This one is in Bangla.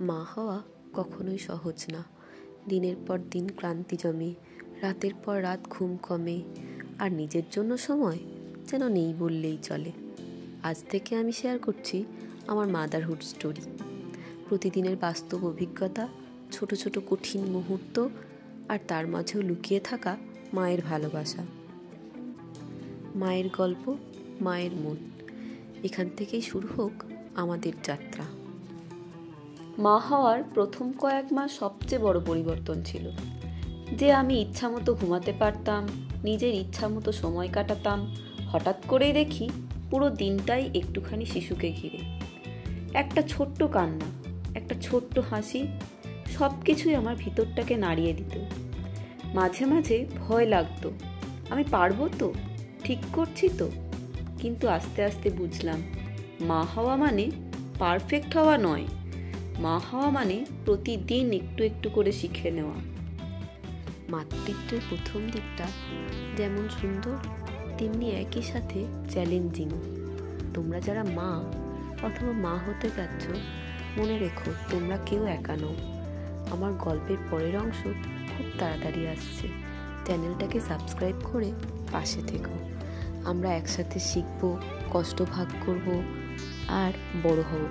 মা হওয়া কখনোই সহজ না। দিনের পর দিন ক্লান্তি জমে, রাতের পর রাত ঘুম কমে, আর নিজের জন্য সময় যেন নেই বললেই চলে। আজ থেকে আমি শেয়ার করছি আমার মাদারহুড স্টোরি। প্রতিদিনের বাস্তব অভিজ্ঞতা, ছোট ছোট কঠিন মুহূর্ত, আর তার মাঝেও লুকিয়ে থাকা মায়ের ভালোবাসা। মায়ের গল্প, মায়ের মন। এখান থেকেই শুরু হোক আমাদের যাত্রা। মা হওয়ার প্রথম কয়েক মাস সবচেয়ে বড় পরিবর্তন ছিল। যে আমি ইচ্ছামতো ঘুমাতে পারতাম, নিজের ইচ্ছামতো সময় কাটাতাম, হঠাৎ করেই দেখি পুরো দিনটাই একটুখানি শিশুকে ঘিরে। একটা ছোট্ট কান্না, একটা ছোট্ট হাসি, সব কিছুই আমার ভিতরটাকে নাড়িয়ে দিত। মাঝে মাঝে ভয় লাগতো, আমি পারবো তো, ঠিক করছি তো। কিন্তু আস্তে আস্তে বুঝলাম, মা হওয়া মানে পারফেক্ট হওয়া নয়। মা হওয়া মানে প্রতিদিন একটু একটু করে শিখে নেওয়া। মাতৃত্বের প্রথম দিকটা যেমন সুন্দর, তেমনি একই সাথে চ্যালেঞ্জিং। তোমরা যারা মা অথবা মা হতে যাচ্ছ, মনে রেখো তোমরা কেউ একা নও। আমার গল্পের পরের অংশ খুব তাড়াতাড়ি আসছে। চ্যানেলটাকে সাবস্ক্রাইব করে পাশে থেকো। আমরা একসাথে শিখবো, কষ্ট ভাগ করব আর বড় হব।